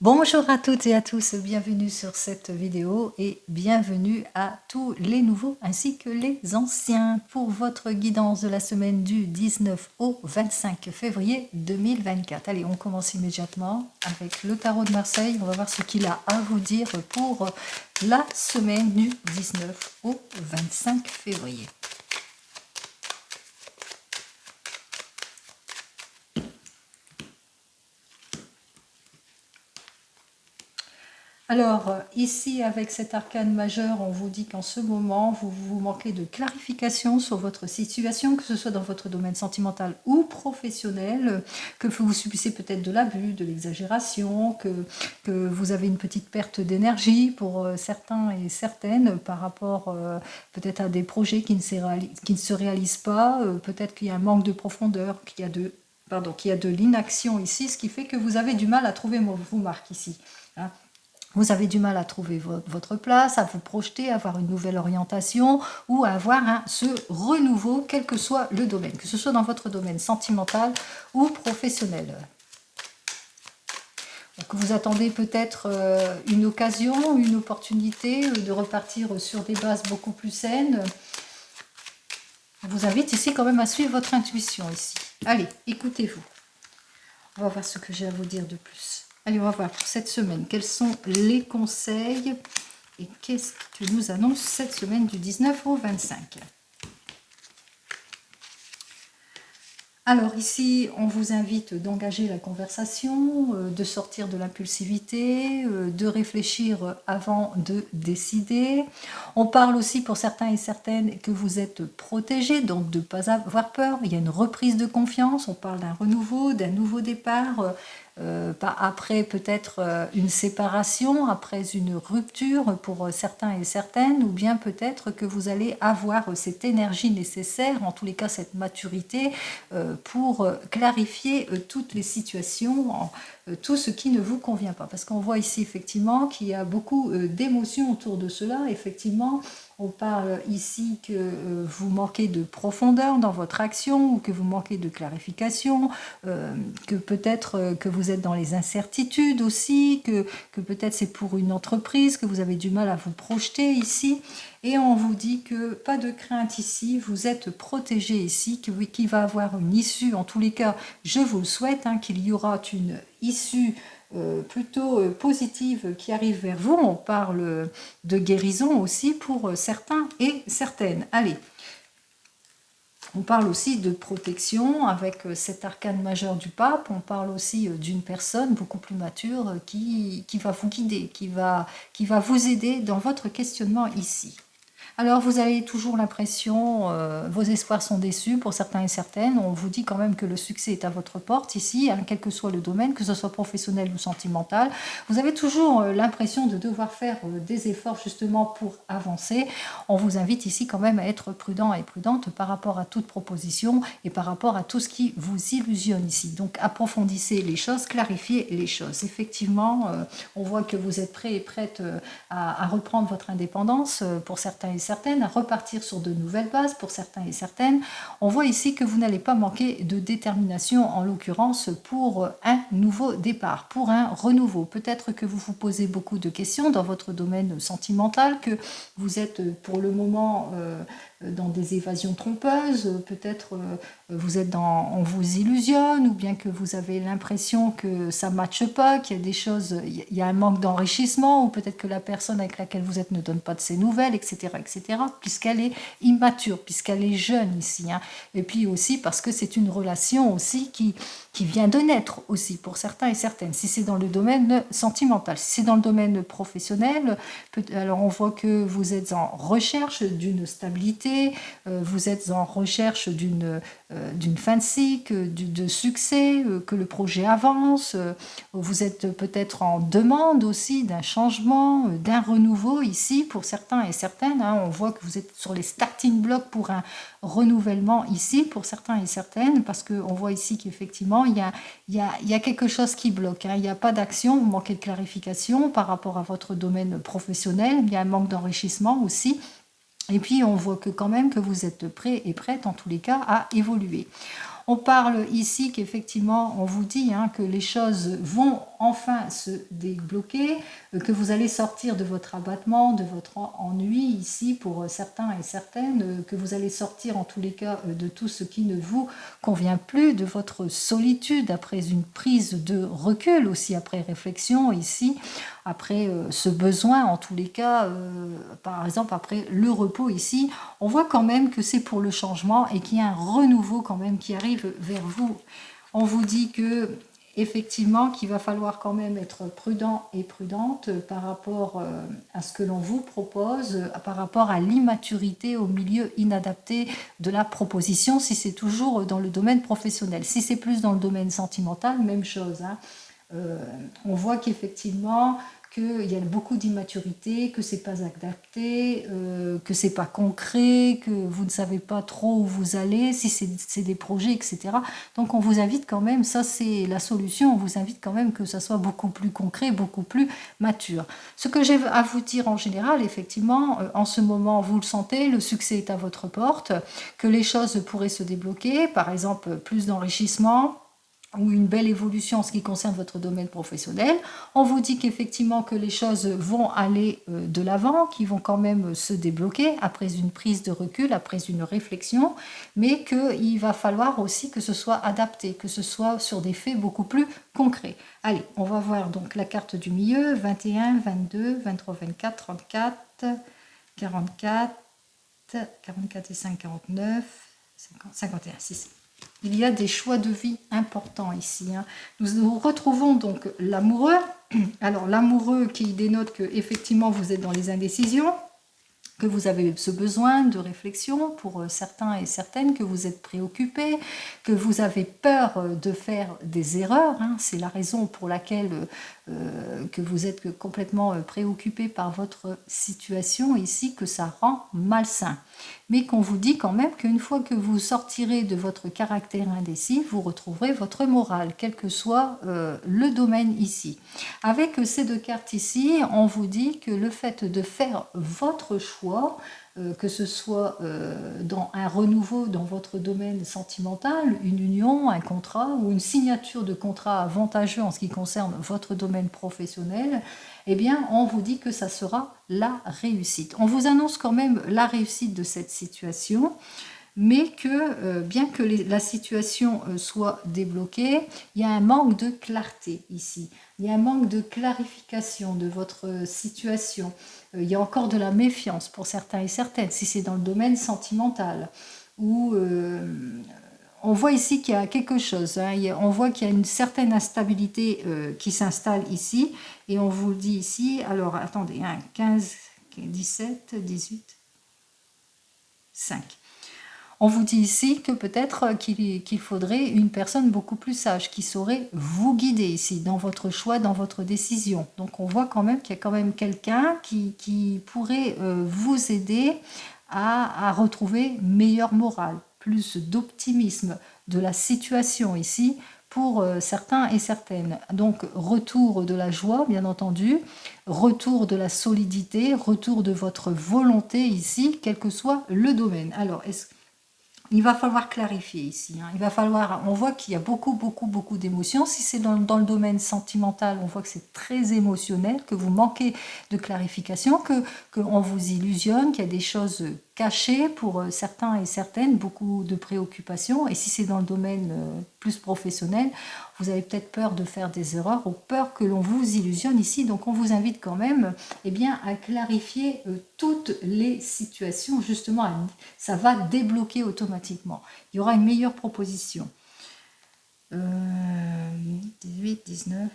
Bonjour à toutes et à tous, bienvenue sur cette vidéo et bienvenue à tous les nouveaux ainsi que les anciens pour votre guidance de la semaine du 19 au 25 février 2024. Allez, on commence immédiatement avec le tarot de Marseille. On va voir ce qu'il a à vous dire pour la semaine du 19 au 25 février. Alors, ici, avec cet arcane majeur, on vous dit qu'en ce moment, vous manquez de clarification sur votre situation, que ce soit dans votre domaine sentimental ou professionnel, que vous subissez peut-être de l'abus, de l'exagération, que vous avez une petite perte d'énergie pour certains et certaines par rapport peut-être à des projets qui ne se réalisent pas, peut-être qu'il y a un manque de profondeur, qu'il y a de l'inaction ici, ce qui fait que vous avez du mal à trouver vos marques ici. Hein. Vous avez du mal à trouver votre place, à vous projeter, à avoir une nouvelle orientation ou à avoir ce renouveau, quel que soit le domaine, que ce soit dans votre domaine sentimental ou professionnel. Donc vous attendez peut-être une occasion, une opportunité de repartir sur des bases beaucoup plus saines. Je vous invite ici quand même à suivre votre intuition ici. Allez, écoutez-vous. On va voir ce que j'ai à vous dire de plus. Allez, on va voir pour cette semaine, quels sont les conseils et qu'est-ce que nous annonce cette semaine du 19 au 25. Alors ici, on vous invite d'engager la conversation, de sortir de l'impulsivité, de réfléchir avant de décider. On parle aussi pour certains et certaines que vous êtes protégés, donc de ne pas avoir peur. Il y a une reprise de confiance, on parle d'un renouveau, d'un nouveau départ. Après peut-être une séparation, après une rupture pour certains et certaines, ou bien peut-être que vous allez avoir cette énergie nécessaire, en tous les cas cette maturité, pour clarifier toutes les situations, tout ce qui ne vous convient pas. Parce qu'on voit ici effectivement qu'il y a beaucoup d'émotions autour de cela. Effectivement, on parle ici que vous manquez de profondeur dans votre action ou que vous manquez de clarification, que peut-être que vous êtes dans les incertitudes aussi, que peut-être c'est pour une entreprise, que vous avez du mal à vous projeter ici. Et on vous dit que pas de crainte ici, vous êtes protégé ici, qu'il va avoir une issue. En tous les cas, je vous le souhaite, qu'il y aura une issue plutôt positive qui arrive vers vous. On parle de guérison aussi pour certains et certaines. Allez, on parle aussi de protection avec cet arcane majeur du pape. On parle aussi d'une personne beaucoup plus mature qui va vous guider, qui va vous aider dans votre questionnement ici. Alors vous avez toujours l'impression, vos espoirs sont déçus pour certains et certaines. On vous dit quand même que le succès est à votre porte ici, quel que soit le domaine, que ce soit professionnel ou sentimental. Vous avez toujours l'impression de devoir faire des efforts justement pour avancer. On vous invite ici quand même à être prudent et prudente par rapport à toute proposition et par rapport à tout ce qui vous illusionne ici. Donc approfondissez les choses, clarifiez les choses. Effectivement, on voit que vous êtes prêts et prêtes à reprendre votre indépendance pour certains et certaines, à repartir sur de nouvelles bases pour certains et certaines. On voit ici que vous n'allez pas manquer de détermination, en l'occurrence pour un nouveau départ, pour un renouveau. Peut-être que vous vous posez beaucoup de questions dans votre domaine sentimental, que vous êtes pour le moment dans des évasions trompeuses, peut-être vous êtes on vous illusionne, ou bien que vous avez l'impression que ça ne matche pas, qu'il y a des choses, il y a un manque d'enrichissement, ou peut-être que la personne avec laquelle vous êtes ne donne pas de ses nouvelles, etc., puisqu'elle est immature, puisqu'elle est jeune ici. Et puis aussi parce que c'est une relation aussi qui vient de naître aussi pour certains et certaines, si c'est dans le domaine sentimental. Si c'est dans le domaine professionnel, alors on voit que vous êtes en recherche d'une stabilité, vous êtes en recherche d'une fin de cycle, de succès, que le projet avance, vous êtes peut-être en demande aussi d'un changement, d'un renouveau ici pour certains et certaines. On voit que vous êtes sur les starting blocks pour un renouvellement ici pour certains et certaines, parce qu'on voit ici qu'effectivement il y a quelque chose qui bloque, il n'y a pas d'action, vous manquez de clarification par rapport à votre domaine professionnel, il y a un manque d'enrichissement aussi. Et puis on voit que quand même que vous êtes prêt et prête en tous les cas à évoluer. On parle ici qu'effectivement, on vous dit que les choses vont enfin se débloquer, que vous allez sortir de votre abattement, de votre ennui ici pour certains et certaines, que vous allez sortir en tous les cas de tout ce qui ne vous convient plus, de votre solitude après une prise de recul, aussi après réflexion ici, après ce besoin en tous les cas, par exemple après le repos ici, on voit quand même que c'est pour le changement et qu'il y a un renouveau quand même qui arrive vers vous. On vous dit que effectivement qu'il va falloir quand même être prudent et prudente par rapport à ce que l'on vous propose, par rapport à l'immaturité, au milieu inadapté de la proposition, si c'est toujours dans le domaine professionnel. Si c'est plus dans le domaine sentimental, même chose, hein. On voit qu'effectivement qu'il y a beaucoup d'immaturité, que c'est pas adapté, que c'est pas concret, que vous ne savez pas trop où vous allez, si c'est des projets, etc. Donc on vous invite quand même, ça c'est la solution, on vous invite quand même que ça soit beaucoup plus concret, beaucoup plus mature. Ce que j'ai à vous dire en général, effectivement, en ce moment vous le sentez, le succès est à votre porte, que les choses pourraient se débloquer, par exemple plus d'enrichissement, ou une belle évolution en ce qui concerne votre domaine professionnel. On vous dit qu'effectivement que les choses vont aller de l'avant, qui vont quand même se débloquer après une prise de recul, après une réflexion, mais qu'il va falloir aussi que ce soit adapté, que ce soit sur des faits beaucoup plus concrets. Allez, on va voir donc la carte du milieu, 21, 22, 23, 24, 34, 44, 44 et 5, 49, 50, 51, 6. Il y a des choix de vie importants ici, hein. Nous retrouvons donc l'amoureux. Alors l'amoureux qui dénote que effectivement vous êtes dans les indécisions, que vous avez ce besoin de réflexion pour certains et certaines, que vous êtes préoccupés, que vous avez peur de faire des erreurs, hein. C'est la raison pour laquelle que vous êtes complètement préoccupé par votre situation ici, que ça rend malsain. Mais qu'on vous dit quand même qu'une fois que vous sortirez de votre caractère indécis, vous retrouverez votre morale, quel que soit le domaine ici. Avec ces deux cartes ici, on vous dit que le fait de faire votre choix, que ce soit dans un renouveau dans votre domaine sentimental, une union, un contrat ou une signature de contrat avantageux en ce qui concerne votre domaine professionnel, eh bien, on vous dit que ça sera la réussite. On vous annonce quand même la réussite de cette situation, mais que bien que la situation soit débloquée, il y a un manque de clarté ici. Il y a un manque de clarification de votre situation. Il y a encore de la méfiance pour certains et certaines, si c'est dans le domaine sentimental, où on voit ici qu'il y a quelque chose, hein. On voit qu'il y a une certaine instabilité qui s'installe ici, et on vous le dit ici, alors attendez, hein, 15, 17, 18, 5. On vous dit ici que peut-être qu'il faudrait une personne beaucoup plus sage, qui saurait vous guider ici, dans votre choix, dans votre décision. Donc on voit quand même qu'il y a quand même quelqu'un qui pourrait vous aider à retrouver meilleure morale, plus d'optimisme de la situation ici, pour certains et certaines. Donc retour de la joie, bien entendu, retour de la solidité, retour de votre volonté ici, quel que soit le domaine. Alors, il va falloir clarifier ici, hein. Il va falloir, on voit qu'il y a beaucoup d'émotions. Si c'est dans le domaine sentimental, on voit que c'est très émotionnel, que vous manquez de clarification, qu'on vous illusionne, qu'il y a des choses cachées pour certains et certaines, beaucoup de préoccupations. Et si c'est dans le domaine plus professionnel, vous avez peut-être peur de faire des erreurs ou peur que l'on vous illusionne ici. Donc on vous invite quand même bien, à clarifier toutes les situations. Justement, ça va débloquer automatiquement. Il y aura une meilleure proposition. 18, 19...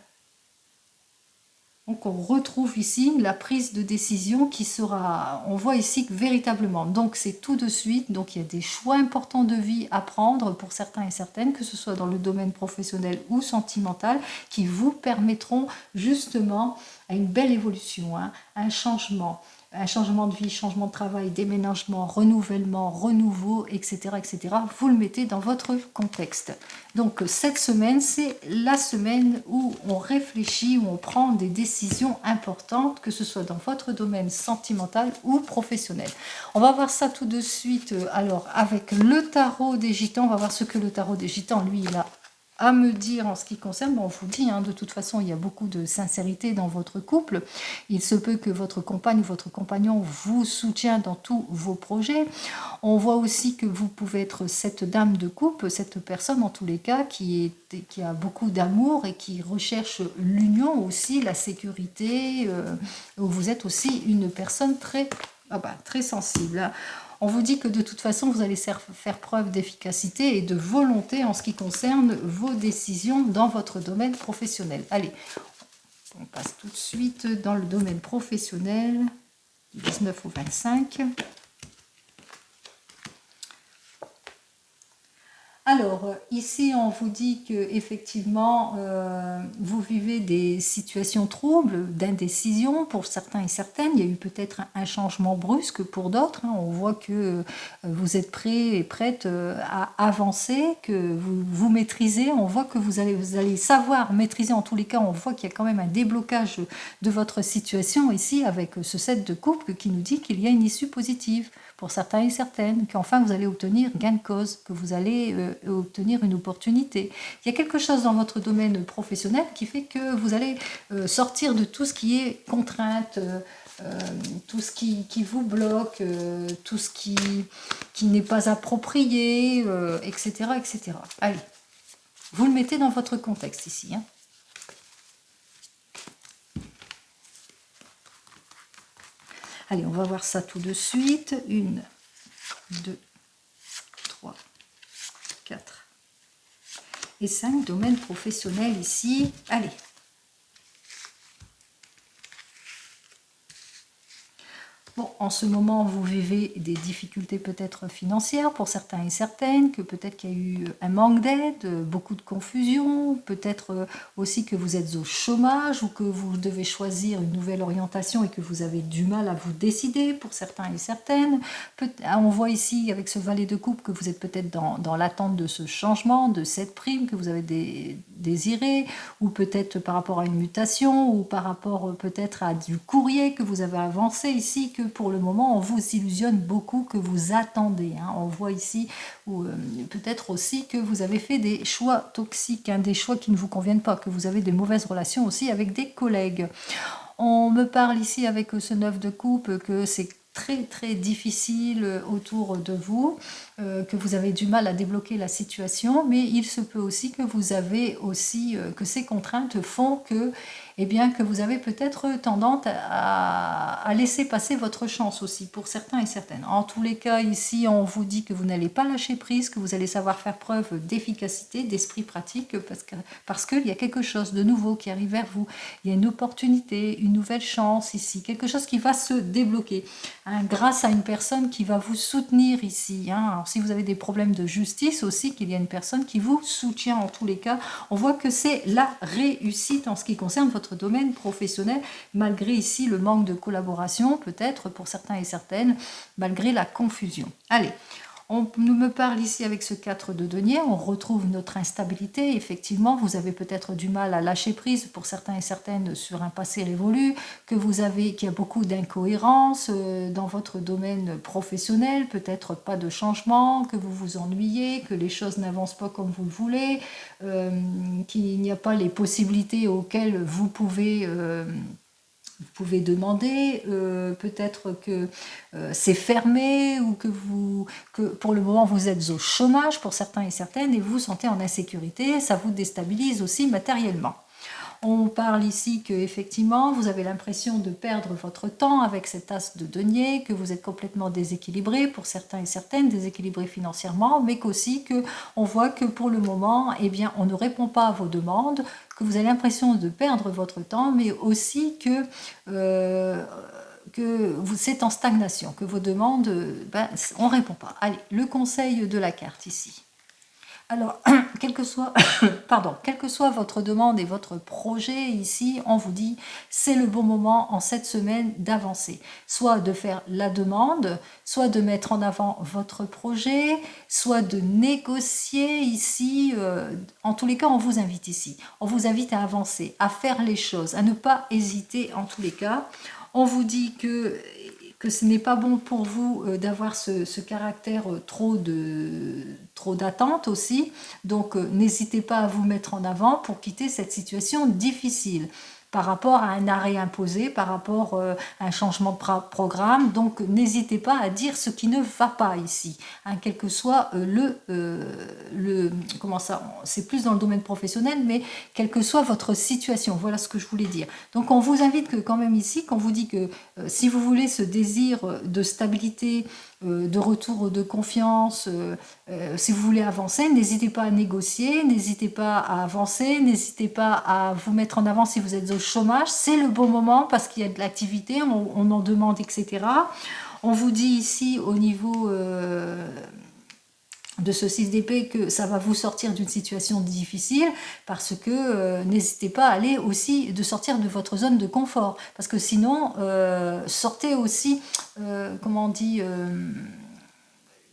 Donc on retrouve ici la prise de décision qui sera, on voit ici que véritablement, donc c'est tout de suite, donc il y a des choix importants de vie à prendre pour certains et certaines, que ce soit dans le domaine professionnel ou sentimental, qui vous permettront justement à une belle évolution, hein, un changement de vie, changement de travail, déménagement, renouvellement, renouveau, etc., etc. Vous le mettez dans votre contexte. Donc cette semaine, c'est la semaine où on réfléchit, où on prend des décisions importantes, que ce soit dans votre domaine sentimental ou professionnel. On va voir ça tout de suite. Alors avec le tarot des gitans, on va voir ce que le tarot des gitans, lui, il a à me dire en ce qui concerne, bon, on vous dit, hein, de toute façon, il y a beaucoup de sincérité dans votre couple. Il se peut que votre compagne ou votre compagnon vous soutient dans tous vos projets. On voit aussi que vous pouvez être cette dame de couple, cette personne en tous les cas qui a beaucoup d'amour et qui recherche l'union aussi, la sécurité. Vous êtes aussi une personne très sensible. On vous dit que de toute façon, vous allez faire preuve d'efficacité et de volonté en ce qui concerne vos décisions dans votre domaine professionnel. Allez, on passe tout de suite dans le domaine professionnel, du 19 au 25. Alors, ici, on vous dit que effectivement, vous vivez des situations troubles, d'indécision pour certains et certaines. Il y a eu peut-être un changement brusque pour d'autres. Hein. On voit que vous êtes prêts et prêtes à avancer, que vous maîtrisez. On voit que vous allez savoir maîtriser. En tous les cas, on voit qu'il y a quand même un déblocage de votre situation ici avec ce 7 de couple qui nous dit qu'il y a une issue positive pour certains et certaines, qu'enfin vous allez obtenir gain de cause, que vous allez obtenir une opportunité. Il y a quelque chose dans votre domaine professionnel qui fait que vous allez sortir de tout ce qui est contrainte, tout ce qui vous bloque, tout ce qui n'est pas approprié, etc., etc. Allez, vous le mettez dans votre contexte ici. Hein. Allez, on va voir ça tout de suite. 1, 2, 3, 4 et 5 domaines professionnels ici. Allez. Bon, en ce moment, vous vivez des difficultés peut-être financières pour certains et certaines, que peut-être qu'il y a eu un manque d'aide, beaucoup de confusion, peut-être aussi que vous êtes au chômage ou que vous devez choisir une nouvelle orientation et que vous avez du mal à vous décider pour certains et certaines. On voit ici avec ce valet de coupe que vous êtes peut-être dans l'attente de ce changement, de cette prime que vous avez désiré, ou peut-être par rapport à une mutation, ou par rapport peut-être à du courrier que vous avez avancé ici, que pour le moment on vous illusionne beaucoup, que vous attendez. Hein. On voit ici peut-être aussi que vous avez fait des choix toxiques, hein, des choix qui ne vous conviennent pas, que vous avez des mauvaises relations aussi avec des collègues. On me parle ici avec ce 9 de coupe que c'est très difficile autour de vous, que vous avez du mal à débloquer la situation, mais il se peut aussi que vous avez aussi, que ces contraintes font que, eh bien, que vous avez peut-être tendance à laisser passer votre chance aussi, pour certains et certaines. En tous les cas, ici, on vous dit que vous n'allez pas lâcher prise, que vous allez savoir faire preuve d'efficacité, d'esprit pratique, parce qu'il y a quelque chose de nouveau qui arrive vers vous. Il y a une opportunité, une nouvelle chance ici, quelque chose qui va se débloquer, hein, grâce à une personne qui va vous soutenir ici. Hein. Alors, si vous avez des problèmes de justice aussi, qu'il y a une personne qui vous soutient en tous les cas, on voit que c'est la réussite en ce qui concerne votre domaine professionnel, malgré ici le manque de collaboration, peut-être pour certains et certaines, malgré la confusion. Allez, on me parle ici avec ce 4 de denier, on retrouve notre instabilité. Effectivement, vous avez peut-être du mal à lâcher prise pour certains et certaines sur un passé révolu, qu'il y a beaucoup d'incohérences dans votre domaine professionnel, peut-être pas de changement, que vous vous ennuyez, que les choses n'avancent pas comme vous le voulez, qu'il n'y a pas les possibilités auxquelles vous pouvez demander, peut-être que c'est fermé ou que pour le moment vous êtes au chômage pour certains et certaines et vous vous sentez en insécurité, ça vous déstabilise aussi matériellement. On parle ici que effectivement vous avez l'impression de perdre votre temps avec cet as de denier, que vous êtes complètement déséquilibré pour certains et certaines, déséquilibré financièrement, mais qu'aussi que on voit que pour le moment, eh bien, on ne répond pas à vos demandes, que vous avez l'impression de perdre votre temps, mais aussi que c'est en stagnation, que vos demandes, on ne répond pas. Allez, le conseil de la carte ici. Alors, quelle que soit votre demande et votre projet ici, on vous dit c'est le bon moment en cette semaine d'avancer. Soit de faire la demande, soit de mettre en avant votre projet, soit de négocier ici. En tous les cas, on vous invite ici. On vous invite à avancer, à faire les choses, à ne pas hésiter en tous les cas. On vous dit que que ce n'est pas bon pour vous d'avoir ce caractère trop d'attente aussi. Donc n'hésitez pas à vous mettre en avant pour quitter cette situation difficile par rapport à un arrêt imposé, par rapport à un changement de programme. Donc n'hésitez pas à dire ce qui ne va pas ici, hein, quel que soit comment ça, c'est plus dans le domaine professionnel, mais quelle que soit votre situation, voilà ce que je voulais dire. Donc on vous invite que quand même ici, quand on vous dit que si vous voulez ce désir de stabilité, de retour de confiance, si vous voulez avancer, n'hésitez pas à négocier, n'hésitez pas à avancer, n'hésitez pas à vous mettre en avant si vous êtes au chômage, c'est le bon moment parce qu'il y a de l'activité, on en demande, etc. On vous dit ici au niveau de ce 6 d'épée que ça va vous sortir d'une situation difficile parce que n'hésitez pas à aller aussi de sortir de votre zone de confort parce que sinon sortez aussi comment on dit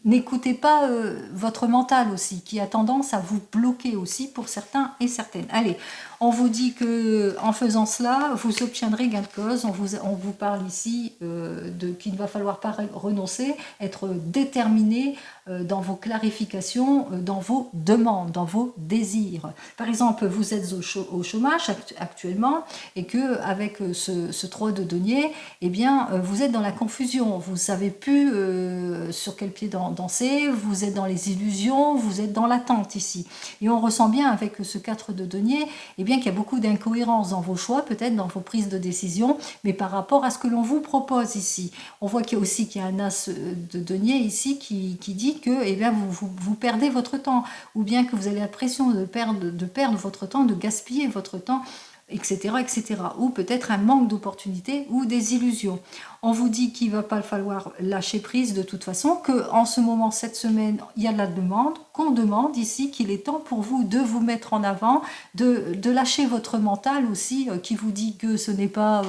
n'écoutez pas votre mental aussi, qui a tendance à vous bloquer aussi pour certains et certaines. Allez, on vous dit que en faisant cela, vous obtiendrez gain de cause. On vous parle ici qu'il ne va falloir pas renoncer, être déterminé dans vos clarifications, dans vos demandes, dans vos désirs. Par exemple, vous êtes au chômage actuellement et que avec ce 3 de denier, eh bien, vous êtes dans la confusion. Vous ne savez plus sur quel pied danser, vous êtes dans les illusions, vous êtes dans l'attente ici. Et on ressent bien avec ce 4 de denier, eh bien, qu'il y a beaucoup d'incohérences dans vos choix, peut-être dans vos prises de décision, mais par rapport à ce que l'on vous propose ici. On voit qu'il y a aussi qu'il y a un as de denier ici qui dit que eh bien, vous perdez votre temps, ou bien que vous avez l'impression de perdre votre temps, de gaspiller votre temps, etc., etc. Ou peut-être un manque d'opportunités ou des illusions. On vous dit qu'il ne va pas falloir lâcher prise de toute façon, qu'en ce moment, cette semaine, il y a de la demande, qu'on demande ici qu'il est temps pour vous de vous mettre en avant, de lâcher votre mental aussi, qui vous dit que ce n'est pas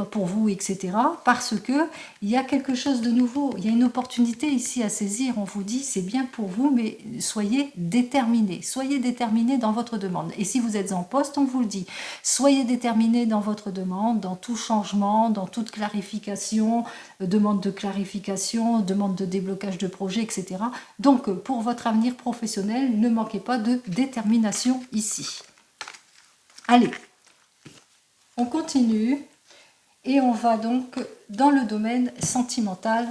pour vous, etc. Parce que il y a quelque chose de nouveau, il y a une opportunité ici à saisir, on vous dit c'est bien pour vous, mais soyez déterminés dans votre demande. Et si vous êtes en poste, on vous le dit, soyez déterminés dans votre demande, dans tout changement, dans toute clarification, demande de clarification, demande de déblocage de projet, etc. Donc, pour votre avenir professionnel, ne manquez pas de détermination ici. Allez, on continue et on va donc dans le domaine sentimental.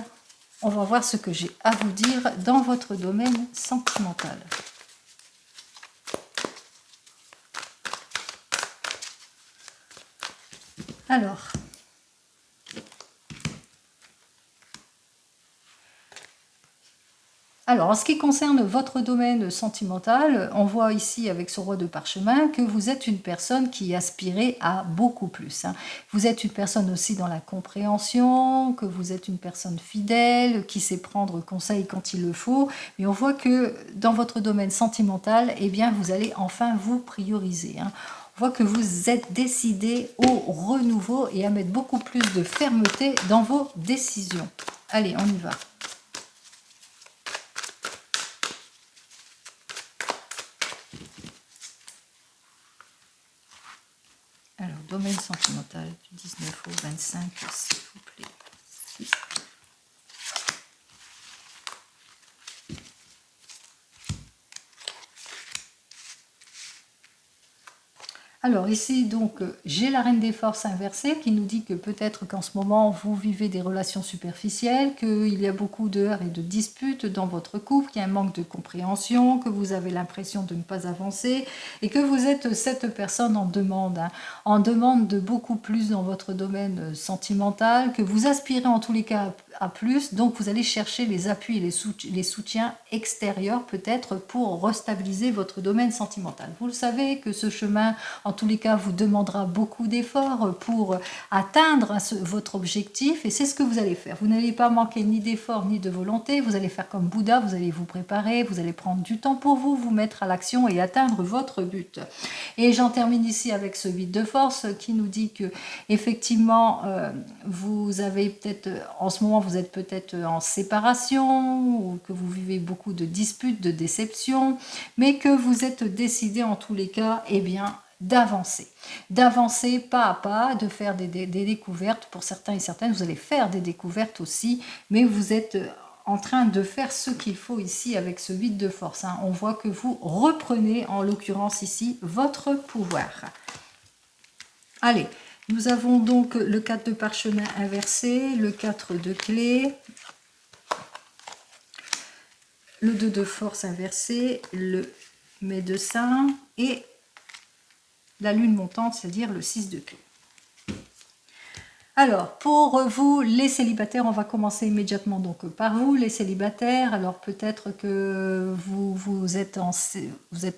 On va voir ce que j'ai à vous dire dans votre domaine sentimental. Alors, en ce qui concerne votre domaine sentimental, on voit ici avec ce roi de parchemin que vous êtes une personne qui aspirait à beaucoup plus. Vous êtes une personne aussi dans la compréhension, que vous êtes une personne fidèle, qui sait prendre conseil quand il le faut. Mais on voit que dans votre domaine sentimental, eh bien, vous allez enfin vous prioriser. On voit que vous êtes décidé au renouveau et à mettre beaucoup plus de fermeté dans vos décisions. Allez, on y va. Alors, domaine sentimental du 19 au 25, s'il vous plaît. Alors ici, donc, j'ai la reine des forces inversée qui nous dit que peut-être qu'en ce moment, vous vivez des relations superficielles, qu'il y a beaucoup de heurts et de disputes dans votre couple, qu'il y a un manque de compréhension, que vous avez l'impression de ne pas avancer et que vous êtes cette personne en demande de beaucoup plus dans votre domaine sentimental, que vous aspirez en tous les cas à plus, donc vous allez chercher les appuis et les soutiens extérieurs peut-être pour restabiliser votre domaine sentimental. Vous le savez que ce chemin, en tous les cas, vous demandera beaucoup d'efforts pour atteindre votre objectif et c'est ce que vous allez faire. Vous n'allez pas manquer ni d'efforts ni de volonté, vous allez faire comme Bouddha, vous allez vous préparer, vous allez prendre du temps pour vous mettre à l'action et atteindre votre but. Et j'en termine ici avec ce 8 de force qui nous dit que effectivement vous avez peut-être, en ce moment vous êtes peut-être en séparation ou que vous vivez beaucoup de disputes, de déceptions, mais que vous êtes décidé en tous les cas, eh bien, d'avancer pas à pas, de faire des découvertes. Pour certains et certaines, vous allez faire des découvertes aussi, mais vous êtes en train de faire ce qu'il faut ici avec ce 8 de force. On voit que vous reprenez, en l'occurrence ici, votre pouvoir. Allez, nous avons donc le 4 de parchemin inversé, le 4 de clé, le 2 de force inversé, le médecin et la lune montante, c'est-à-dire le 6 de clé. Alors, pour vous, les célibataires, on va commencer immédiatement donc par vous, les célibataires. Alors, peut-être que vous êtes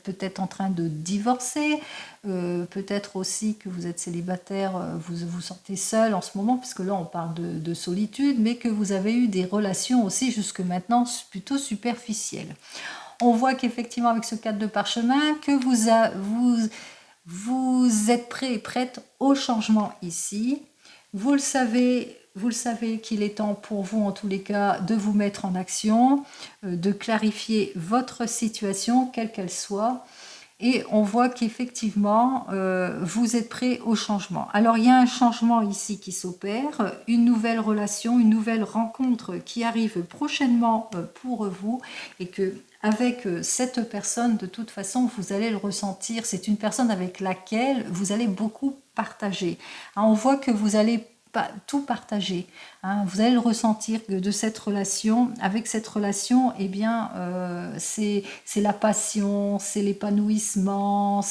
peut-être en train de divorcer, peut-être aussi que vous êtes célibataire, vous vous sentez seul en ce moment, puisque là, on parle de solitude, mais que vous avez eu des relations aussi jusque maintenant plutôt superficielles. On voit qu'effectivement, avec ce 4 de parchemin, que vous êtes prêt et prête au changement ici. Vous le savez qu'il est temps pour vous, en tous les cas, de vous mettre en action, de clarifier votre situation, quelle qu'elle soit. Et on voit qu'effectivement, vous êtes prêt au changement. Alors, il y a un changement ici qui s'opère, une nouvelle relation, une nouvelle rencontre qui arrive prochainement pour vous et que avec cette personne, de toute façon, vous allez le ressentir. C'est une personne avec laquelle vous allez beaucoup partager. On voit que vous allez tout partager. Vous allez le ressentir de cette relation. Avec cette relation, eh bien, c'est la passion, c'est l'épanouissement.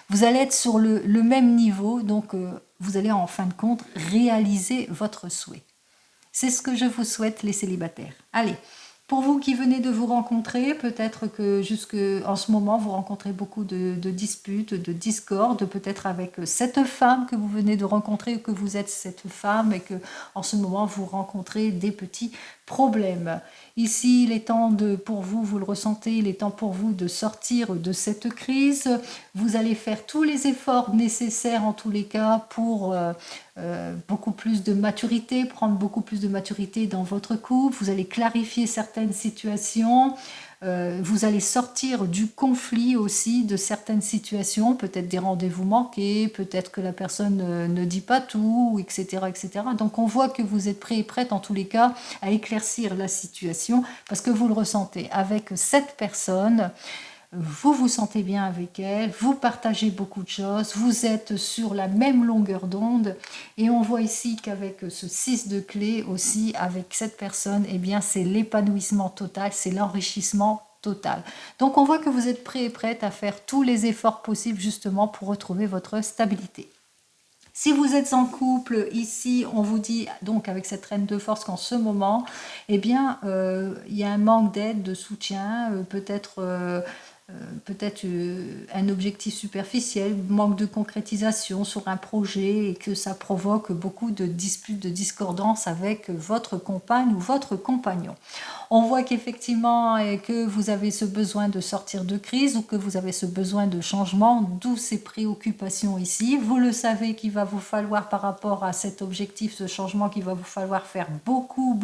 Vous allez être sur le même niveau. Donc, vous allez en fin de compte réaliser votre souhait. C'est ce que je vous souhaite, les célibataires. Allez. Pour vous qui venez de vous rencontrer, peut-être que jusqu'en ce moment, vous rencontrez beaucoup de disputes, de discordes, peut-être avec cette femme que vous venez de rencontrer, ou que vous êtes cette femme et que en ce moment, vous rencontrez des petits problèmes. Ici, il est temps pour vous, vous le ressentez, il est temps pour vous de sortir de cette crise. Vous allez faire tous les efforts nécessaires, en tous les cas, pour beaucoup plus de maturité, prendre beaucoup plus de maturité dans votre couple. Vous allez clarifier certaines situations. Vous allez sortir du conflit aussi de certaines situations, peut-être des rendez-vous manqués, peut-être que la personne ne dit pas tout, etc., etc. Donc on voit que vous êtes prêt et prête en tous les cas à éclaircir la situation parce que vous le ressentez avec cette personne. Vous vous sentez bien avec elle, vous partagez beaucoup de choses, vous êtes sur la même longueur d'onde et on voit ici qu'avec ce 6 de clé aussi, avec cette personne, eh bien c'est l'épanouissement total, c'est l'enrichissement total. Donc on voit que vous êtes prêt et prête à faire tous les efforts possibles justement pour retrouver votre stabilité. Si vous êtes en couple, ici, on vous dit, donc avec cette reine de force, qu'en ce moment, eh bien, il y a un manque d'aide, de soutien, peut-être un objectif superficiel, manque de concrétisation sur un projet et que ça provoque beaucoup de disputes, de discordances avec votre compagne ou votre compagnon. On voit qu'effectivement que vous avez ce besoin de sortir de crise ou que vous avez ce besoin de changement, d'où ces préoccupations ici. Vous le savez qu'il va vous falloir par rapport à cet objectif, ce changement, qu'il va vous falloir faire beaucoup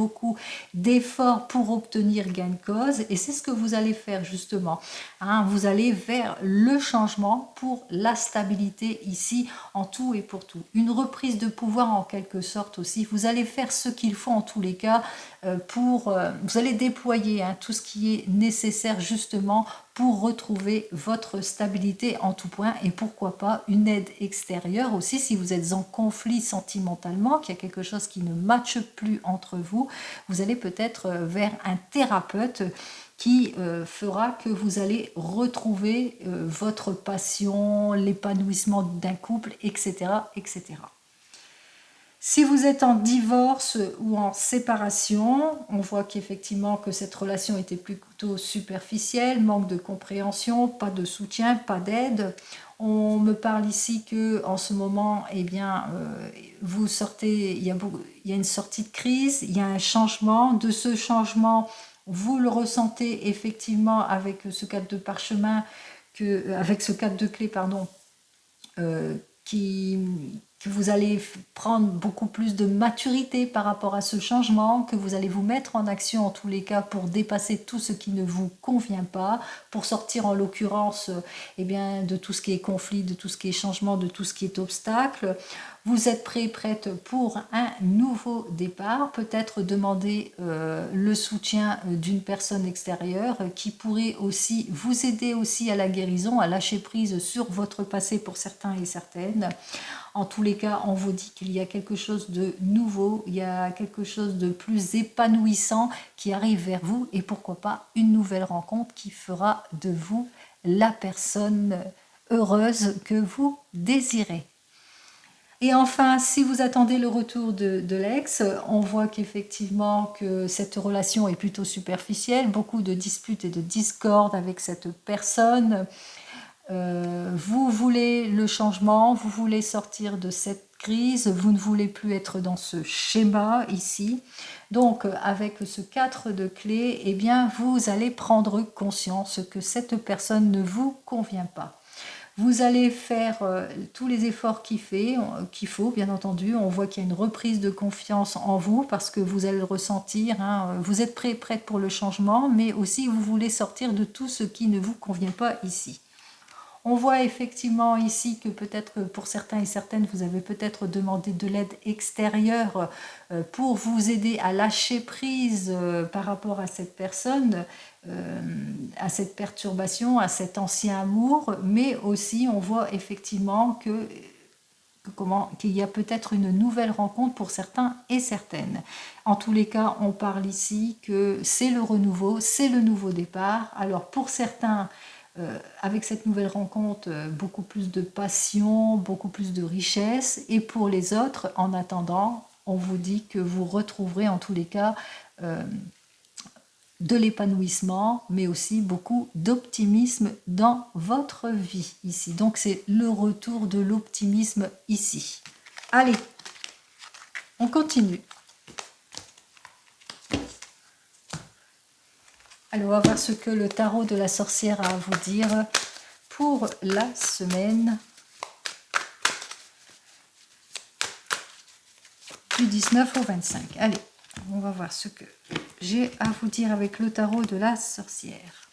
d'efforts pour obtenir gain de cause et c'est ce que vous allez faire justement. Vous allez vers le changement pour la stabilité ici en tout et pour tout. Une reprise de pouvoir en quelque sorte aussi. Vous allez faire ce qu'il faut en tous les cas vous allez déployer tout ce qui est nécessaire justement pour retrouver votre stabilité en tout point et pourquoi pas une aide extérieure aussi si vous êtes en conflit sentimentalement, qu'il y a quelque chose qui ne matche plus entre vous, vous allez peut-être vers un thérapeute qui fera que vous allez retrouver votre passion, l'épanouissement d'un couple, etc., etc. Si vous êtes en divorce ou en séparation, on voit qu'effectivement que cette relation était plutôt superficielle, manque de compréhension, pas de soutien, pas d'aide. On me parle ici que en ce moment, eh bien, vous sortez, il y a une sortie de crise, il y a un changement. De ce changement, vous le ressentez effectivement avec ce 4 de parchemin, avec ce 4 de clé, pardon, qui que vous allez prendre beaucoup plus de maturité par rapport à ce changement, que vous allez vous mettre en action en tous les cas pour dépasser tout ce qui ne vous convient pas, pour sortir en l'occurrence eh bien, de tout ce qui est conflit, de tout ce qui est changement, de tout ce qui est obstacle. Vous êtes prêt, prête pour un nouveau départ, peut-être demander le soutien d'une personne extérieure qui pourrait aussi vous aider aussi à la guérison, à lâcher prise sur votre passé pour certains et certaines. En tous les cas, on vous dit qu'il y a quelque chose de nouveau, il y a quelque chose de plus épanouissant qui arrive vers vous et pourquoi pas une nouvelle rencontre qui fera de vous la personne heureuse que vous désirez. Et enfin, si vous attendez le retour de l'ex, on voit qu'effectivement que cette relation est plutôt superficielle, beaucoup de disputes et de discordes avec cette personne. Vous voulez le changement, vous voulez sortir de cette crise, vous ne voulez plus être dans ce schéma ici. Donc avec ce 4 de clés, eh bien, vous allez prendre conscience que cette personne ne vous convient pas. Vous allez faire tous les efforts qu'il faut, bien entendu. On voit qu'il y a une reprise de confiance en vous parce que vous allez le ressentir. Hein. Vous êtes prête pour le changement, mais aussi vous voulez sortir de tout ce qui ne vous convient pas ici. On voit effectivement ici que peut-être pour certains et certaines, vous avez peut-être demandé de l'aide extérieure pour vous aider à lâcher prise par rapport à cette personne, à cette perturbation, à cet ancien amour, mais aussi on voit effectivement qu'il y a peut-être une nouvelle rencontre pour certains et certaines. En tous les cas, on parle ici que c'est le renouveau, c'est le nouveau départ. Alors pour certains, avec cette nouvelle rencontre, beaucoup plus de passion, beaucoup plus de richesse. Et pour les autres, en attendant, on vous dit que vous retrouverez en tous les cas de l'épanouissement, mais aussi beaucoup d'optimisme dans votre vie ici. Donc c'est le retour de l'optimisme ici. Allez, on continue. Alors, on va voir ce que le tarot de la sorcière a à vous dire pour la semaine du 19 au 25. Allez, on va voir ce que j'ai à vous dire avec le tarot de la sorcière.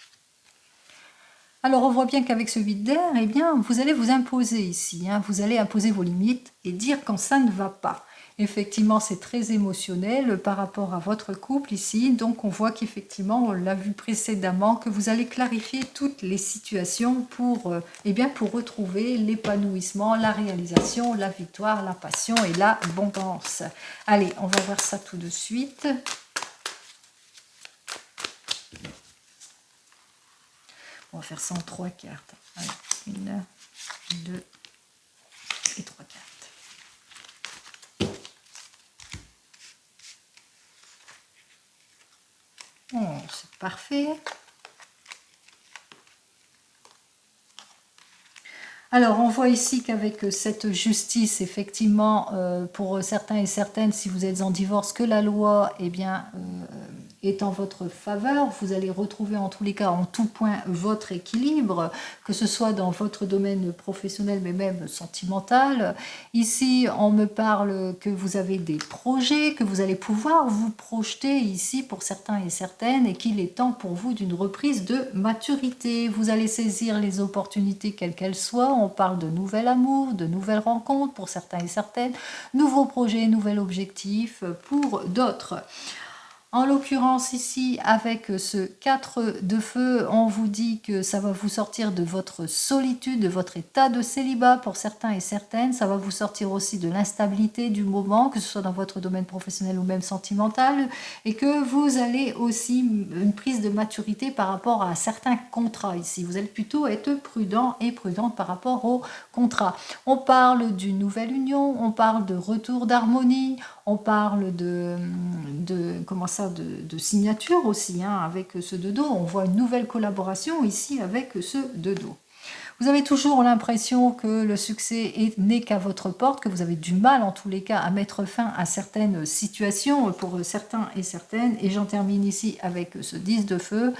Alors, on voit bien qu'avec ce 8 d'air, eh bien, vous allez vous imposer ici. Hein, vous allez imposer vos limites et dire quand ça ne va pas. Effectivement, c'est très émotionnel par rapport à votre couple ici. Donc, on voit qu'effectivement, on l'a vu précédemment, que vous allez clarifier toutes les situations pour retrouver l'épanouissement, la réalisation, la victoire, la passion et l'abondance. Allez, on va voir ça tout de suite. On va faire ça en 3 cartes. Allez, 1, 2 et 3 cartes. Oh, c'est parfait. Alors, on voit ici qu'avec cette justice, effectivement, pour certains et certaines, si vous êtes en divorce, que la loi, eh bien, est en votre faveur. Vous allez retrouver en tous les cas, en tout point, votre équilibre, que ce soit dans votre domaine professionnel, mais même sentimental. Ici, on me parle que vous avez des projets, que vous allez pouvoir vous projeter ici pour certains et certaines, et qu'il est temps pour vous d'une reprise de maturité. Vous allez saisir les opportunités quelles qu'elles soient. On parle de nouvel amour, de nouvelles rencontres pour certains et certaines, nouveaux projets, nouveaux objectifs pour d'autres. En l'occurrence ici, avec ce 4 de feu, on vous dit que ça va vous sortir de votre solitude, de votre état de célibat pour certains et certaines. Ça va vous sortir aussi de l'instabilité du moment, que ce soit dans votre domaine professionnel ou même sentimental. Et que vous allez aussi une prise de maturité par rapport à certains contrats ici. Vous allez plutôt être prudent et prudente par rapport aux contrats. On parle d'une nouvelle union, on parle de retour d'harmonie, on parle de signature aussi, hein, avec ce de dos. On voit une nouvelle collaboration ici avec ce de dos. Vous avez toujours l'impression que le succès n'est qu'à votre porte, que vous avez du mal en tous les cas à mettre fin à certaines situations pour certains et certaines. Et j'en termine ici avec ce 10 de feu.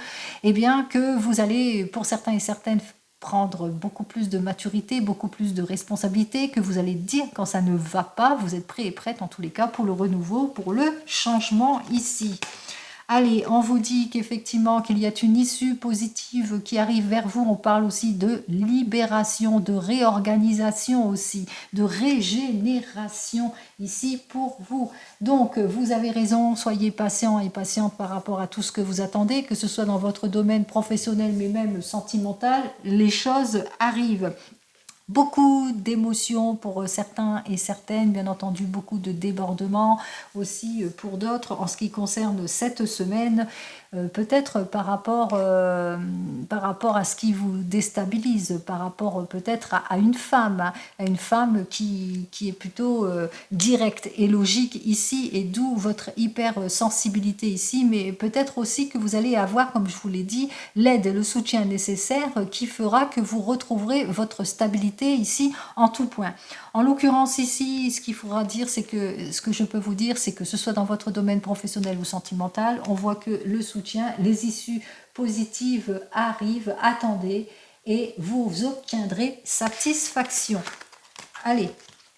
Eh bien que vous allez, pour certains et certaines, prendre beaucoup plus de maturité, beaucoup plus de responsabilité, que vous allez dire quand ça ne va pas, vous êtes prêt et prête en tous les cas pour le renouveau, pour le changement ici. Allez, on vous dit qu'effectivement qu'il y a une issue positive qui arrive vers vous. On parle aussi de libération, de réorganisation aussi, de régénération ici pour vous. Donc, vous avez raison, soyez patient et patiente par rapport à tout ce que vous attendez, que ce soit dans votre domaine professionnel mais même sentimental, les choses arrivent. Beaucoup d'émotions pour certains et certaines, bien entendu beaucoup de débordements aussi pour d'autres en ce qui concerne cette semaine, peut-être par rapport à ce qui vous déstabilise, par rapport peut-être à une femme, hein, à une femme qui est plutôt directe et logique ici, et d'où votre hypersensibilité ici, mais peut-être aussi que vous allez avoir, comme je vous l'ai dit, l'aide et le soutien nécessaire qui fera que vous retrouverez votre stabilité ici en tout point. En l'occurrence ici, ce qu'il faudra dire, c'est que ce que je peux vous dire, c'est que ce soit dans votre domaine professionnel ou sentimental, on voit que le soutien, les issues positives arrivent, attendez, et vous obtiendrez satisfaction. Allez,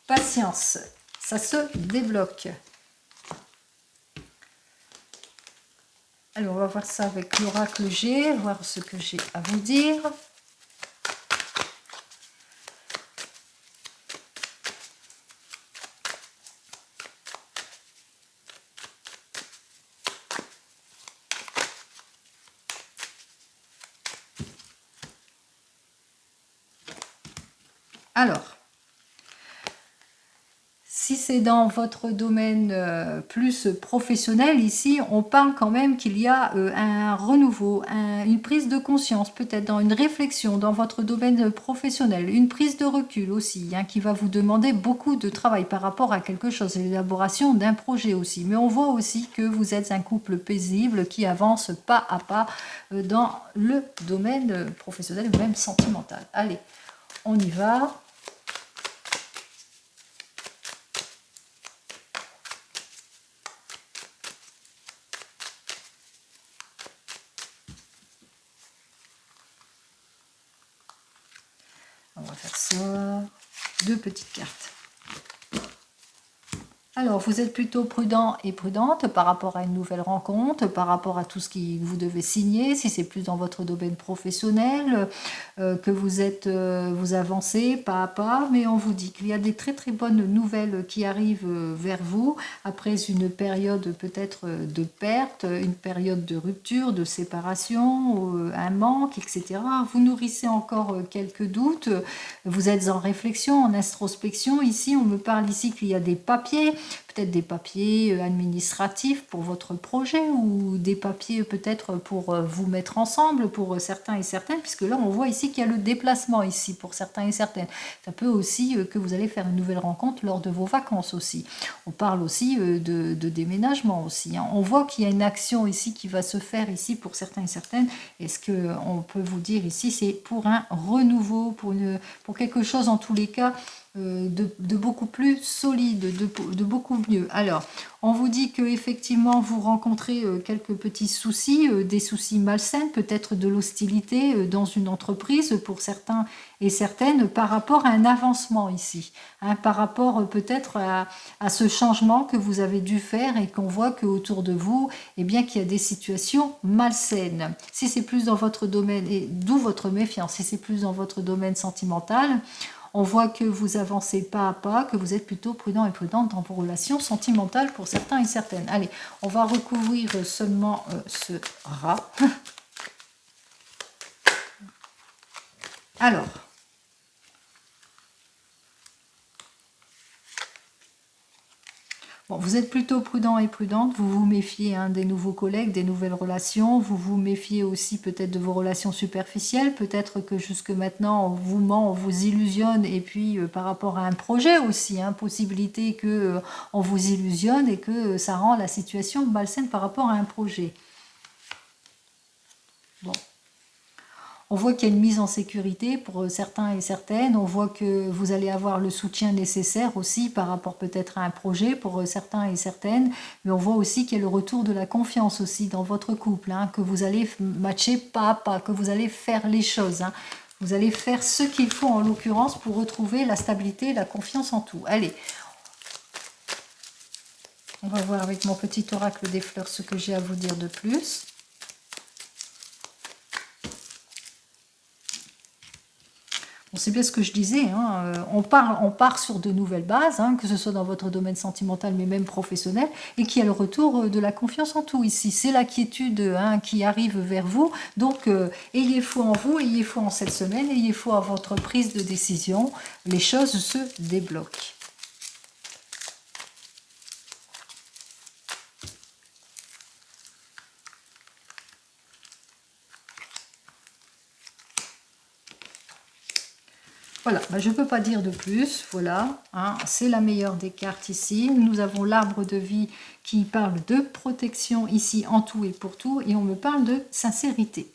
patience, ça se débloque. Alors, on va voir ça avec l'oracle G, voir ce que j'ai à vous dire. Alors, si c'est dans votre domaine plus professionnel, ici, on parle quand même qu'il y a un renouveau, une prise de conscience, peut-être dans une réflexion dans votre domaine professionnel, une prise de recul aussi, hein, qui va vous demander beaucoup de travail par rapport à quelque chose, l'élaboration d'un projet aussi. Mais on voit aussi que vous êtes un couple paisible qui avance pas à pas dans le domaine professionnel ou même sentimental. Allez, on y va. On va faire ça. 2 petites cartes. Alors, vous êtes plutôt prudent et prudente par rapport à une nouvelle rencontre, par rapport à tout ce que vous devez signer, si c'est plus dans votre domaine professionnel, que vous avancez pas à pas, mais on vous dit qu'il y a des très très bonnes nouvelles qui arrivent vers vous après une période peut-être de perte, une période de rupture, de séparation, un manque, etc. Vous nourrissez encore quelques doutes, vous êtes en réflexion, en introspection. Ici, on me parle ici qu'il y a des papiers, peut-être des papiers administratifs pour votre projet ou des papiers peut-être pour vous mettre ensemble pour certains et certaines, puisque là on voit ici qu'il y a le déplacement ici pour certains et certaines. Ça peut aussi que vous allez faire une nouvelle rencontre lors de vos vacances aussi. On parle aussi de déménagement aussi, hein. On voit qu'il y a une action ici qui va se faire ici pour certains et certaines. Et ce qu'on peut vous dire ici, c'est pour un renouveau, pour quelque chose en tous les cas de beaucoup plus solide, de beaucoup mieux. Alors, on vous dit que effectivement vous rencontrez quelques petits soucis, des soucis malsains, peut-être de l'hostilité dans une entreprise pour certains et certaines par rapport à un avancement ici, hein, par rapport peut-être à ce changement que vous avez dû faire et qu'on voit qu'autour de vous, eh bien qu'il y a des situations malsaines. Si c'est plus dans votre domaine, et d'où votre méfiance, si c'est plus dans votre domaine sentimental, on voit que vous avancez pas à pas, que vous êtes plutôt prudent et prudente dans vos relations sentimentales pour certains et certaines. Allez, on va recouvrir seulement ce rat. Alors, bon, vous êtes plutôt prudent et prudente, vous vous méfiez hein, des nouveaux collègues, des nouvelles relations, vous vous méfiez aussi peut-être de vos relations superficielles, peut-être que jusque maintenant on vous ment, on vous illusionne, et puis par rapport à un projet aussi, hein, possibilité que on vous illusionne et que ça rend la situation malsaine par rapport à un projet. Bon. On voit qu'il y a une mise en sécurité pour certains et certaines. On voit que vous allez avoir le soutien nécessaire aussi par rapport peut-être à un projet pour certains et certaines. Mais on voit aussi qu'il y a le retour de la confiance aussi dans votre couple, hein, que vous allez matcher pas à pas, que vous allez faire les choses. Hein. Vous allez faire ce qu'il faut en l'occurrence pour retrouver la stabilité et la confiance en tout. Allez, on va voir avec mon petit oracle des fleurs ce que j'ai à vous dire de plus. Bon, c'est bien ce que je disais, hein, on part sur de nouvelles bases, hein, que ce soit dans votre domaine sentimental, mais même professionnel, et qu'il y a le retour de la confiance en tout ici. C'est la quiétude, hein, qui arrive vers vous, donc ayez foi en vous, ayez foi en cette semaine, ayez foi à votre prise de décision, les choses se débloquent. Voilà, ben je ne peux pas dire de plus, voilà, hein, c'est la meilleure des cartes ici. Nous avons l'arbre de vie qui parle de protection ici en tout et pour tout, et on me parle de sincérité.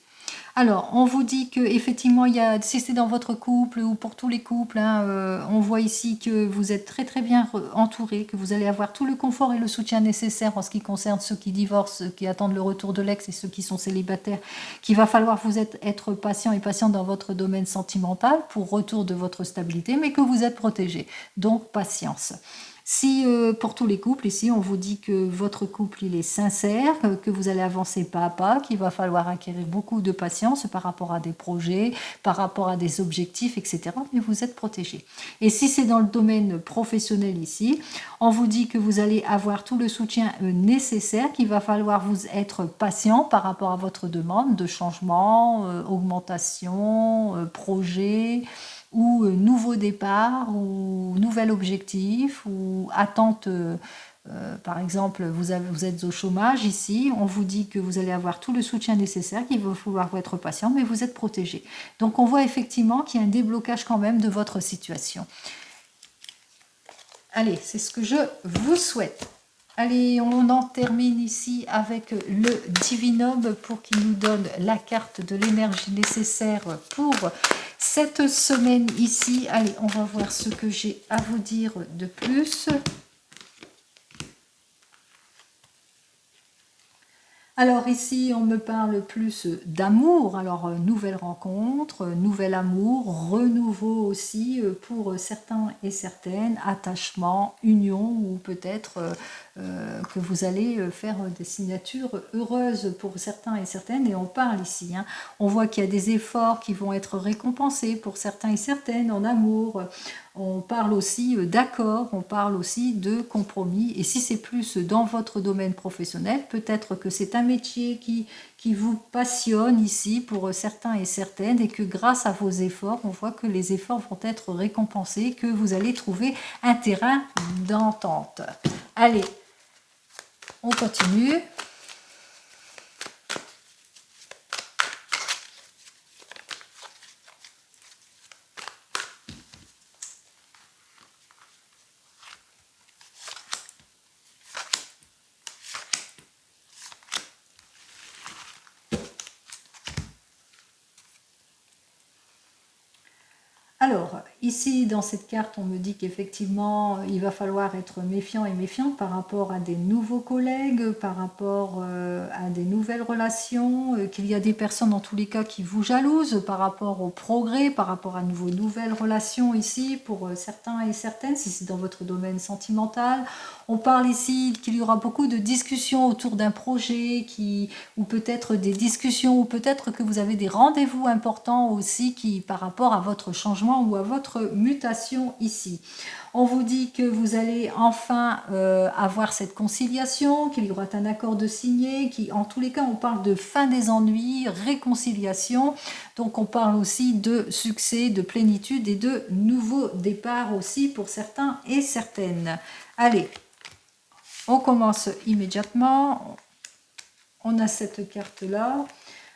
Alors, on vous dit que effectivement, si c'est dans votre couple ou pour tous les couples, hein, on voit ici que vous êtes très très bien entouré, que vous allez avoir tout le confort et le soutien nécessaire en ce qui concerne ceux qui divorcent, ceux qui attendent le retour de l'ex et ceux qui sont célibataires, qu'il va falloir vous être patient et patient dans votre domaine sentimental pour retour de votre stabilité, mais que vous êtes protégé. Donc, patience. Si pour tous les couples, ici, on vous dit que votre couple, il est sincère, que vous allez avancer pas à pas, qu'il va falloir acquérir beaucoup de patience par rapport à des projets, par rapport à des objectifs, etc. Mais vous êtes protégé. Et si c'est dans le domaine professionnel ici, on vous dit que vous allez avoir tout le soutien nécessaire, qu'il va falloir vous être patient par rapport à votre demande de changement, augmentation, projet, ou nouveau départ, ou nouvel objectif, ou attente, par exemple, vous êtes au chômage ici, on vous dit que vous allez avoir tout le soutien nécessaire, qu'il va falloir être patient, mais vous êtes protégé. Donc on voit effectivement qu'il y a un déblocage quand même de votre situation. Allez, c'est ce que je vous souhaite. Allez, on en termine ici avec le Divinum pour qu'il nous donne la carte de l'énergie nécessaire pour cette semaine ici. Allez, on va voir ce que j'ai à vous dire de plus. Alors ici, on me parle plus d'amour, alors nouvelle rencontre, nouvel amour, renouveau aussi pour certains et certaines, attachement, union, ou peut-être que vous allez faire des signatures heureuses pour certains et certaines, et on parle ici, hein. On voit qu'il y a des efforts qui vont être récompensés pour certains et certaines en amour. On parle aussi d'accord, on parle aussi de compromis. Et si c'est plus dans votre domaine professionnel, peut-être que c'est un métier qui vous passionne ici pour certains et certaines, et que grâce à vos efforts, on voit que les efforts vont être récompensés, que vous allez trouver un terrain d'entente. Allez, on continue. Alors, ici, dans cette carte, on me dit qu'effectivement, il va falloir être méfiant et méfiante par rapport à des nouveaux collègues, par rapport à des nouvelles relations, qu'il y a des personnes, dans tous les cas, qui vous jalousent par rapport au progrès, par rapport à vos nouvelles relations ici, pour certains et certaines, si c'est dans votre domaine sentimental. On parle ici qu'il y aura beaucoup de discussions autour d'un projet, ou peut-être des discussions, ou peut-être que vous avez des rendez-vous importants aussi par rapport à votre changement ou à votre mutation ici. On vous dit que vous allez enfin avoir cette conciliation, qu'il y aura un accord de signé, en tous les cas on parle de fin des ennuis, réconciliation, donc on parle aussi de succès, de plénitude et de nouveaux départs aussi pour certains et certaines. Allez, on commence immédiatement. On a cette carte-là.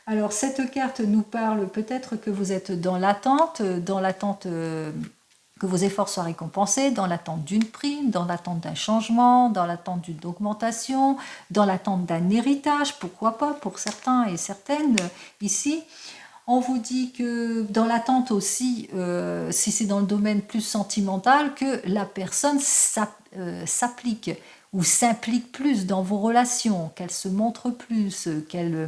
Alors, cette carte nous parle peut-être que vous êtes dans l'attente que vos efforts soient récompensés, dans l'attente d'une prime, dans l'attente d'un changement, dans l'attente d'une augmentation, dans l'attente d'un héritage, pourquoi pas, pour certains et certaines ici. On vous dit que dans l'attente aussi, si c'est dans le domaine plus sentimental, que la personne s'applique ou s'implique plus dans vos relations, qu'elle se montre plus, qu'elle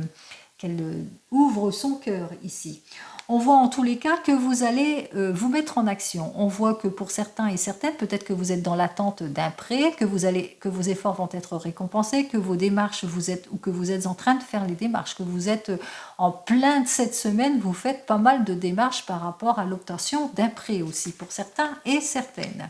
ouvre son cœur ici. On voit en tous les cas que vous allez vous mettre en action. On voit que pour certains et certaines, peut-être que vous êtes dans l'attente d'un prêt, que vos efforts vont être récompensés, que vos démarches ou que vous êtes en train de faire les démarches, que vous êtes en plein de cette semaine, vous faites pas mal de démarches par rapport à l'obtention d'un prêt aussi pour certains et certaines.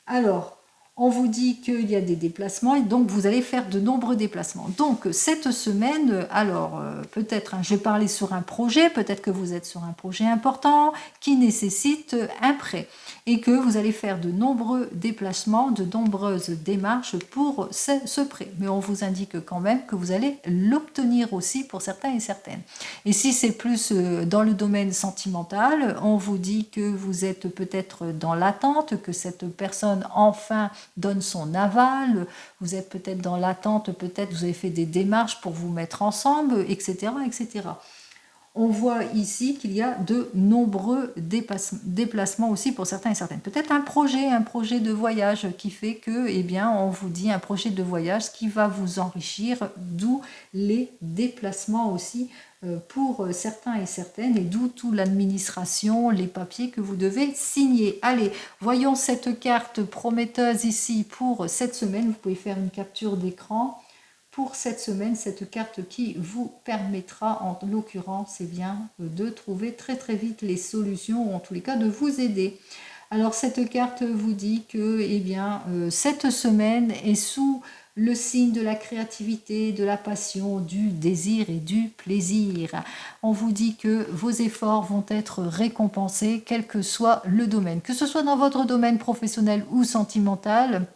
Alors, on vous dit qu'il y a des déplacements et donc vous allez faire de nombreux déplacements. Donc cette semaine, alors peut-être, je vais parler sur un projet, peut-être que vous êtes sur un projet important qui nécessite un prêt et que vous allez faire de nombreux déplacements, de nombreuses démarches pour ce prêt. Mais on vous indique quand même que vous allez l'obtenir aussi pour certains et certaines. Et si c'est plus dans le domaine sentimental, on vous dit que vous êtes peut-être dans l'attente, que cette personne enfin donne son aval, vous êtes peut-être dans l'attente, peut-être vous avez fait des démarches pour vous mettre ensemble, etc., etc. On voit ici qu'il y a de nombreux déplacements aussi pour certains et certaines. Peut-être un projet de voyage qui fait que, eh bien, on vous dit un projet de voyage qui va vous enrichir, d'où les déplacements aussi pour certains et certaines, et d'où toute l'administration, les papiers que vous devez signer. Allez, voyons cette carte prometteuse ici pour cette semaine. Vous pouvez faire une capture d'écran. Pour cette semaine, cette carte qui vous permettra, en l'occurrence, de trouver très très vite les solutions, ou en tous les cas de vous aider. Alors cette carte vous dit que cette semaine est sous le signe de la créativité, de la passion, du désir et du plaisir. On vous dit que vos efforts vont être récompensés, quel que soit le domaine, que ce soit dans votre domaine professionnel ou sentimental.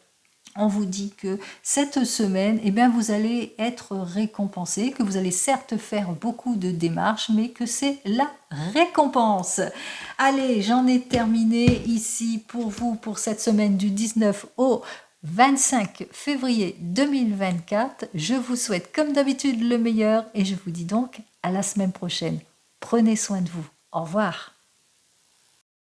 On vous dit que cette semaine, vous allez être récompensé, que vous allez certes faire beaucoup de démarches, mais que c'est la récompense. Allez, j'en ai terminé ici pour vous pour cette semaine du 19 au 25 février 2024. Je vous souhaite comme d'habitude le meilleur et je vous dis donc à la semaine prochaine. Prenez soin de vous. Au revoir.